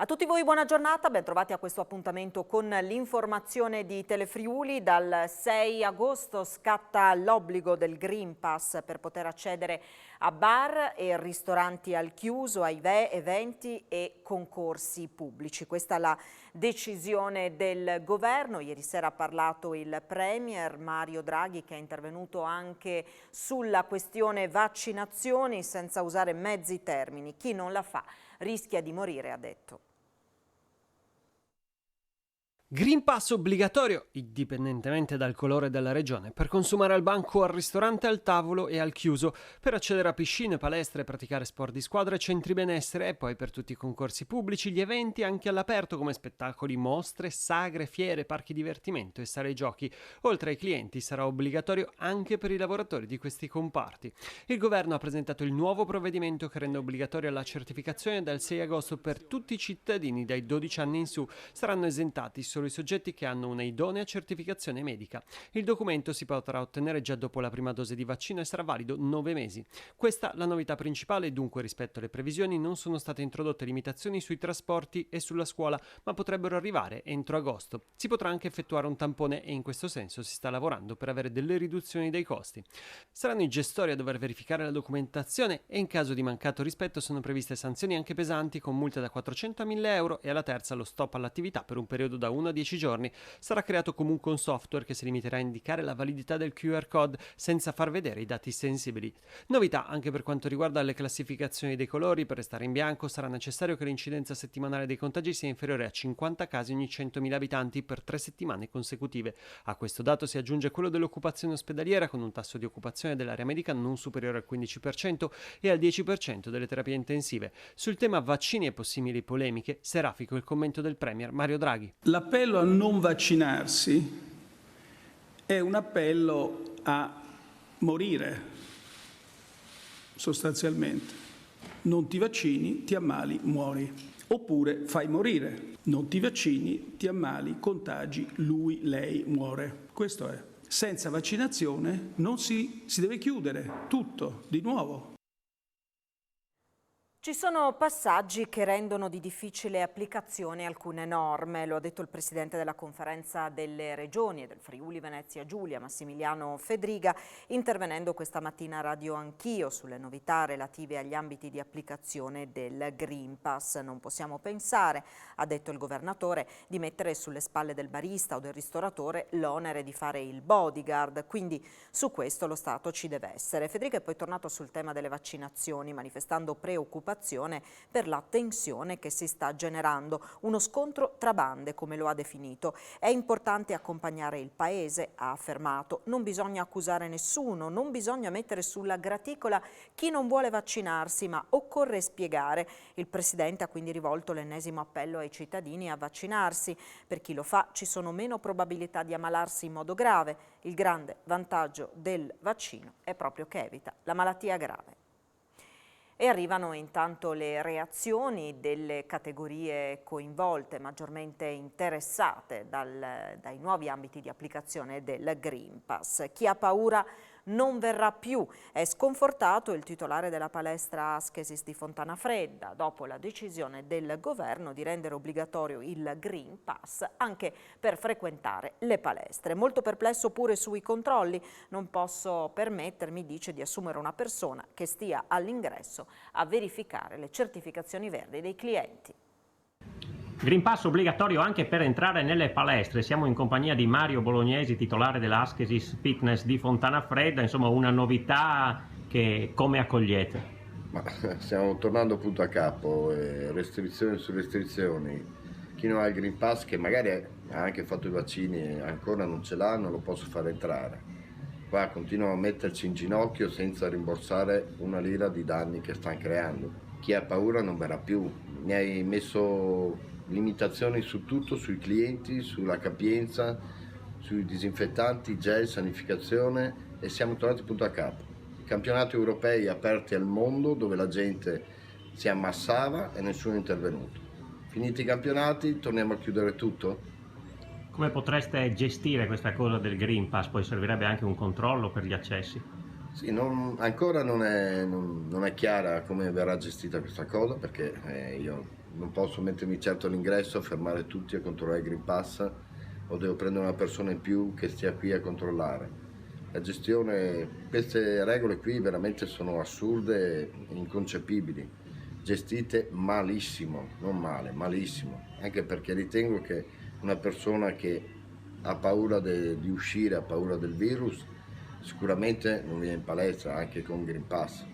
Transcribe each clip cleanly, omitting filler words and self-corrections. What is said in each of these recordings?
A tutti voi buona giornata, ben trovati a questo appuntamento con l'informazione di Telefriuli. Dal 6 agosto scatta l'obbligo del Green Pass per poter accedere a bar e ristoranti al chiuso, ai eventi e concorsi pubblici. Questa è la decisione del governo. Ieri sera ha parlato il Premier Mario Draghi, che è intervenuto anche sulla questione vaccinazioni senza usare mezzi termini. Chi non la fa rischia di morire, ha detto. Green Pass obbligatorio, indipendentemente dal colore della regione, per consumare al banco, al ristorante, al tavolo e al chiuso, per accedere a piscine, palestre, praticare sport di squadra e centri benessere, e poi per tutti i concorsi pubblici, gli eventi anche all'aperto come spettacoli, mostre, sagre, fiere, parchi divertimento e sale giochi. Oltre ai clienti sarà obbligatorio anche per i lavoratori di questi comparti. Il governo ha presentato il nuovo provvedimento che rende obbligatoria la certificazione dal 6 agosto per tutti i cittadini dai 12 anni in su. Saranno esentati solo i soggetti che hanno una idonea certificazione medica. Il documento si potrà ottenere già dopo la prima dose di vaccino e sarà valido 9 mesi. Questa la novità principale, dunque rispetto alle previsioni non sono state introdotte limitazioni sui trasporti e sulla scuola, ma potrebbero arrivare entro agosto. Si potrà anche effettuare un tampone e in questo senso si sta lavorando per avere delle riduzioni dei costi. Saranno i gestori a dover verificare la documentazione e in caso di mancato rispetto sono previste sanzioni anche pesanti con multe da 400 a 1000 euro e alla terza lo stop all'attività per un periodo da 1 a 10 giorni. Sarà creato comunque un software che si limiterà a indicare la validità del QR code senza far vedere i dati sensibili. Novità anche per quanto riguarda le classificazioni dei colori. Per restare in bianco sarà necessario che l'incidenza settimanale dei contagi sia inferiore a 50 casi ogni 100.000 abitanti per 3 settimane consecutive. A questo dato si aggiunge quello dell'occupazione ospedaliera, con un tasso di occupazione dell'area medica non superiore al 15% e al 10% delle terapie intensive. Sul tema vaccini e possibili polemiche, serafico il commento del Premier Mario Draghi. L'appello a non vaccinarsi è un appello a morire, sostanzialmente. Non ti vaccini, ti ammali, muori. Oppure fai morire. Non ti vaccini, ti ammali, contagi, lui, lei muore. Questo è. Senza vaccinazione non si deve chiudere tutto di nuovo. Ci sono passaggi che rendono di difficile applicazione alcune norme, lo ha detto il Presidente della Conferenza delle Regioni e del Friuli Venezia Giulia, Massimiliano Fedriga, intervenendo questa mattina a Radio Anch'io sulle novità relative agli ambiti di applicazione del Green Pass. Non possiamo pensare, ha detto il Governatore, di mettere sulle spalle del barista o del ristoratore l'onere di fare il bodyguard, quindi su questo lo Stato ci deve essere. Fedriga è poi tornato sul tema delle vaccinazioni, manifestando preoccupazione per la tensione che si sta generando, uno scontro tra bande, come lo ha definito. È importante accompagnare il Paese, ha affermato. Non bisogna accusare nessuno, non bisogna mettere sulla graticola chi non vuole vaccinarsi, ma occorre spiegare. Il Presidente ha quindi rivolto l'ennesimo appello ai cittadini a vaccinarsi. Per chi lo fa ci sono meno probabilità di ammalarsi in modo grave. Il grande vantaggio del vaccino è proprio che evita la malattia grave. E arrivano intanto le reazioni delle categorie coinvolte, maggiormente interessate dai nuovi ambiti di applicazione del Green Pass. Chi ha paura non verrà più. È sconfortato il titolare della palestra Askesis di Fontanafredda dopo la decisione del governo di rendere obbligatorio il Green Pass anche per frequentare le palestre. Molto perplesso pure sui controlli. Non posso permettermi, dice, di assumere una persona che stia all'ingresso a verificare le certificazioni verdi dei clienti. Green Pass obbligatorio anche per entrare nelle palestre. Siamo in compagnia di Mario Bolognesi, titolare dell'Askesis Fitness di Fontanafredda. Insomma, una novità che come accogliete? Ma stiamo tornando appunto a capo, restrizioni su restrizioni. Chi non ha il Green Pass, che magari ha anche fatto i vaccini e ancora non ce l'ha, non lo posso far entrare. Qua continuano a metterci in ginocchio senza rimborsare una lira di danni che stanno creando. Chi ha paura non verrà più. Mi hai messo limitazioni su tutto, sui clienti, sulla capienza, sui disinfettanti, gel, sanificazione, e siamo tornati appunto a capo. I campionati europei aperti al mondo dove la gente si ammassava e nessuno è intervenuto. Finiti i campionati torniamo a chiudere tutto? Come potreste gestire questa cosa del Green Pass? Poi servirebbe anche un controllo per gli accessi? Sì, ancora non è chiara come verrà gestita questa cosa, perché io non posso mettermi certo all'ingresso a fermare tutti a controllare il Green Pass, o devo prendere una persona in più che stia qui a controllare. La gestione, queste regole qui veramente sono assurde e inconcepibili, gestite malissimo, non male, malissimo, anche perché ritengo che una persona che ha paura di uscire, ha paura del virus, sicuramente non viene in palestra anche con Green Pass.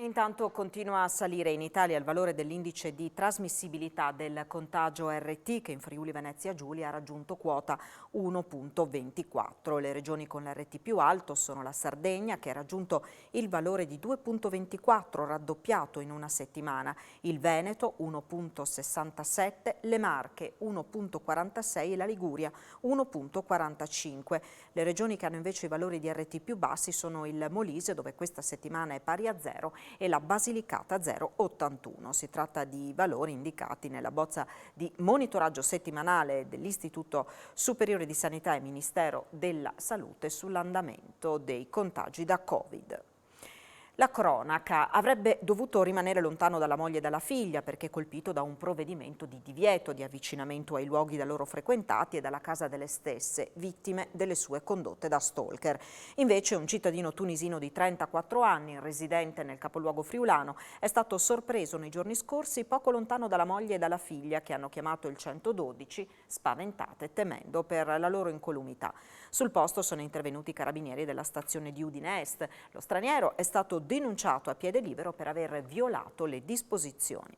Intanto continua a salire in Italia il valore dell'indice di trasmissibilità del contagio RT, che in Friuli Venezia Giulia ha raggiunto quota 1,24. Le regioni con l'RT più alto sono la Sardegna, che ha raggiunto il valore di 2,24, raddoppiato in una settimana, il Veneto 1,67, le Marche 1,46 e la Liguria 1,45. Le regioni che hanno invece i valori di RT più bassi sono il Molise, dove questa settimana è pari a 0, e la Basilicata 0,81. Si tratta di valori indicati nella bozza di monitoraggio settimanale dell'Istituto Superiore di Sanità e Ministero della Salute sull'andamento dei contagi da Covid. La cronaca: avrebbe dovuto rimanere lontano dalla moglie e dalla figlia perché colpito da un provvedimento di divieto di avvicinamento ai luoghi da loro frequentati e dalla casa delle stesse, vittime delle sue condotte da stalker. Invece un cittadino tunisino di 34 anni, residente nel capoluogo friulano, è stato sorpreso nei giorni scorsi poco lontano dalla moglie e dalla figlia, che hanno chiamato il 112 spaventate temendo per la loro incolumità. Sul posto sono intervenuti i carabinieri della stazione di Udine Est. Lo straniero è stato denunciato a piede libero per aver violato le disposizioni.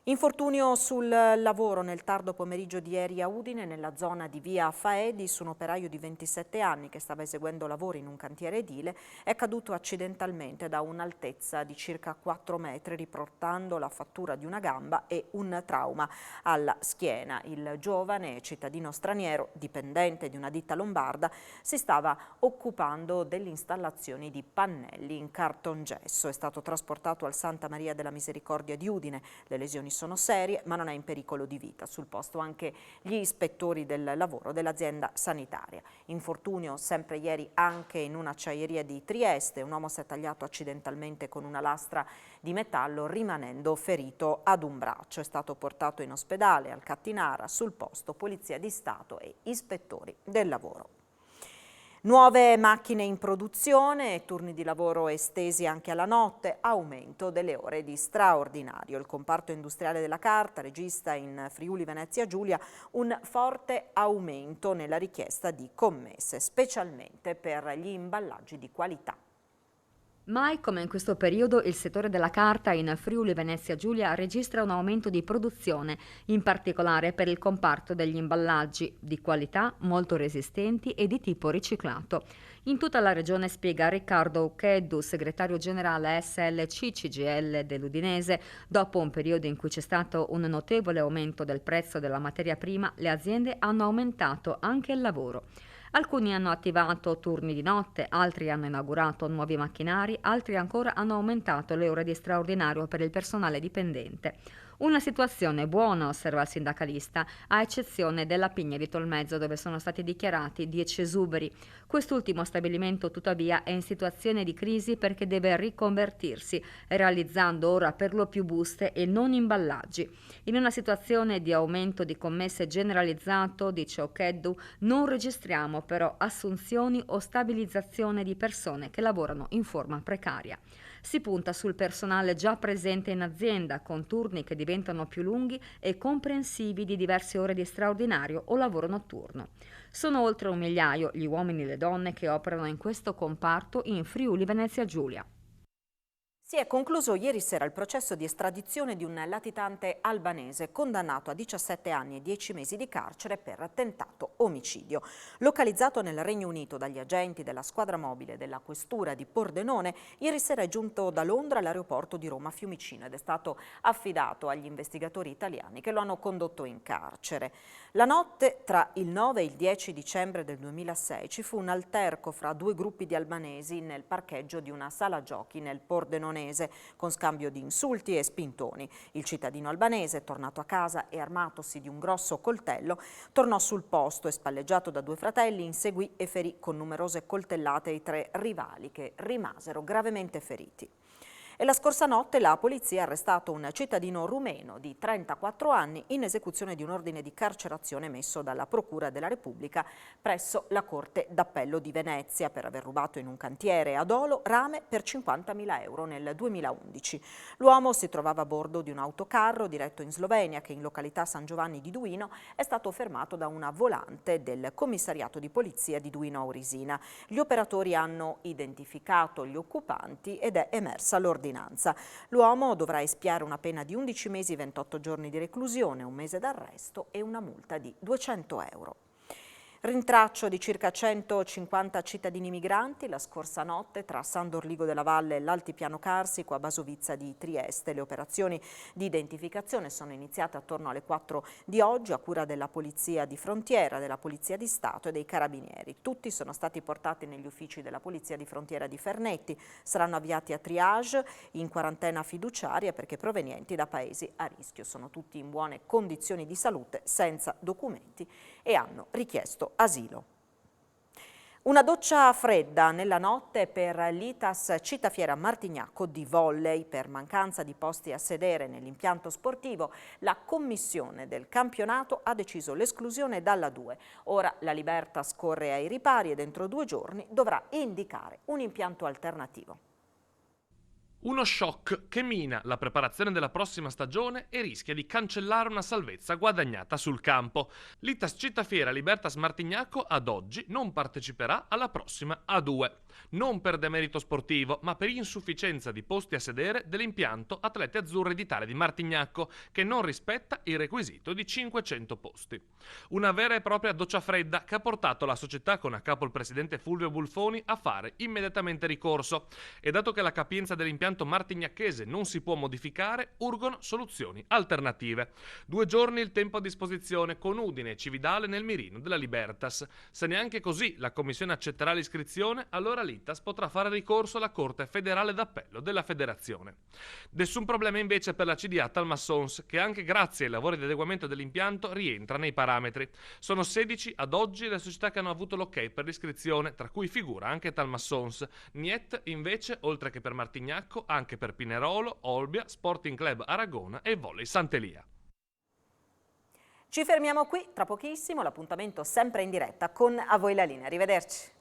Infortunio sul lavoro nel tardo pomeriggio di ieri a Udine, nella zona di via Faedis. Un operaio di 27 anni che stava eseguendo lavori in un cantiere edile è caduto accidentalmente da un'altezza di circa 4 metri, riportando la frattura di una gamba e un trauma alla schiena. Il giovane, cittadino straniero, dipendente di una ditta lombarda, si stava occupando delle installazioni di pannelli in cartongesso. È stato trasportato al Santa Maria della Misericordia di Udine. Le lesioni sono serie, ma non è in pericolo di vita. Sul posto anche gli ispettori del lavoro dell'azienda sanitaria. Infortunio sempre ieri anche in un'acciaieria di Trieste. Un uomo si è tagliato accidentalmente con una lastra di metallo, rimanendo ferito ad un braccio. È stato portato in ospedale al Cattinara. Sul posto Polizia di Stato e ispettori del lavoro. Nuove macchine in produzione, turni di lavoro estesi anche alla notte, aumento delle ore di straordinario. Il comparto industriale della carta registra in Friuli Venezia Giulia un forte aumento nella richiesta di commesse, specialmente per gli imballaggi di qualità. Mai come in questo periodo il settore della carta in Friuli Venezia Giulia registra un aumento di produzione, in particolare per il comparto degli imballaggi di qualità, molto resistenti e di tipo riciclato. In tutta la regione, spiega Riccardo Ucheddu, segretario generale SLC CGL dell'Udinese, dopo un periodo in cui c'è stato un notevole aumento del prezzo della materia prima, le aziende hanno aumentato anche il lavoro. Alcuni hanno attivato turni di notte, altri hanno inaugurato nuovi macchinari, altri ancora hanno aumentato le ore di straordinario per il personale dipendente. Una situazione buona, osserva il sindacalista, a eccezione della Pigna di Tolmezzo, dove sono stati dichiarati 10 esuberi. Quest'ultimo stabilimento, tuttavia, è in situazione di crisi perché deve riconvertirsi, realizzando ora per lo più buste e non imballaggi. In una situazione di aumento di commesse generalizzato, dice Ucheddu, non registriamo però assunzioni o stabilizzazione di persone che lavorano in forma precaria. Si punta sul personale già presente in azienda, con turni che diventano più lunghi e comprensivi di diverse ore di straordinario o lavoro notturno. Sono oltre 1 migliaio gli uomini e le donne che operano in questo comparto in Friuli Venezia Giulia. Si è concluso ieri sera il processo di estradizione di un latitante albanese condannato a 17 anni e 10 mesi di carcere per tentato omicidio. Localizzato nel Regno Unito dagli agenti della squadra mobile della questura di Pordenone, ieri sera è giunto da Londra all'aeroporto di Roma Fiumicino ed è stato affidato agli investigatori italiani che lo hanno condotto in carcere. La notte tra il 9 e il 10 dicembre del 2006 ci fu un alterco fra due gruppi di albanesi nel parcheggio di una sala giochi nel Pordenone, con scambio di insulti e spintoni. Il cittadino albanese, tornato a casa e armatosi di un grosso coltello, tornò sul posto e, spalleggiato da 2 fratelli, inseguì e ferì con numerose coltellate i 3 rivali, che rimasero gravemente feriti. E la scorsa notte la polizia ha arrestato un cittadino rumeno di 34 anni in esecuzione di un ordine di carcerazione emesso dalla Procura della Repubblica presso la Corte d'Appello di Venezia per aver rubato in un cantiere ad Olo rame per 50.000 euro nel 2011. L'uomo si trovava a bordo di un autocarro diretto in Slovenia che in località San Giovanni di Duino è stato fermato da una volante del commissariato di polizia di Duino Aurisina. Gli operatori hanno identificato gli occupanti ed è emersa l'ordinanza. L'uomo dovrà espiare una pena di 11 mesi e 28 giorni di reclusione, un mese d'arresto e una multa di 200 euro. Rintraccio di circa 150 cittadini migranti la scorsa notte tra San Dorligo della Valle e l'Altipiano Carsico a Basovizza di Trieste. Le operazioni di identificazione sono iniziate attorno alle 4 di oggi a cura della Polizia di Frontiera, della Polizia di Stato e dei Carabinieri. Tutti sono stati portati negli uffici della Polizia di Frontiera di Fernetti. Saranno avviati a triage in quarantena fiduciaria perché provenienti da paesi a rischio. Sono tutti in buone condizioni di salute, senza documenti e hanno richiesto asilo. Una doccia fredda nella notte per l'Itas Citafiera Martignacco di volley. Per mancanza di posti a sedere nell'impianto sportivo, la commissione del campionato ha deciso l'esclusione dalla 2. Ora la Libertas corre ai ripari e dentro 2 giorni dovrà indicare un impianto alternativo. Uno shock che mina la preparazione della prossima stagione e rischia di cancellare una salvezza guadagnata sul campo. L'Itas Citafiera Libertas Martignacco ad oggi non parteciperà alla prossima A2. Non per demerito sportivo, ma per insufficienza di posti a sedere dell'impianto Atleti Azzurri d'Italia di Martignacco, che non rispetta il requisito di 500 posti. Una vera e propria doccia fredda che ha portato la società con a capo il presidente Fulvio Bulfoni a fare immediatamente ricorso. E dato che la capienza dell'impianto martignacchese non si può modificare, urgono soluzioni alternative. 2 giorni il tempo a disposizione, con Udine e Cividale nel mirino della Libertas. Se neanche così la commissione accetterà l'iscrizione, allora l'Itas potrà fare ricorso alla Corte Federale d'Appello della Federazione. Nessun problema invece per la CDA Talmassons, che anche grazie ai lavori di adeguamento dell'impianto rientra nei parametri. Sono 16 ad oggi le società che hanno avuto l'ok per l'iscrizione, tra cui figura anche Talmassons. Niet invece, oltre che per Martignacco, anche per Pinerolo, Olbia, Sporting Club Aragona e Volley Sant'Elia. Ci fermiamo qui, tra pochissimo l'appuntamento sempre in diretta con A Voi la Linea. Arrivederci.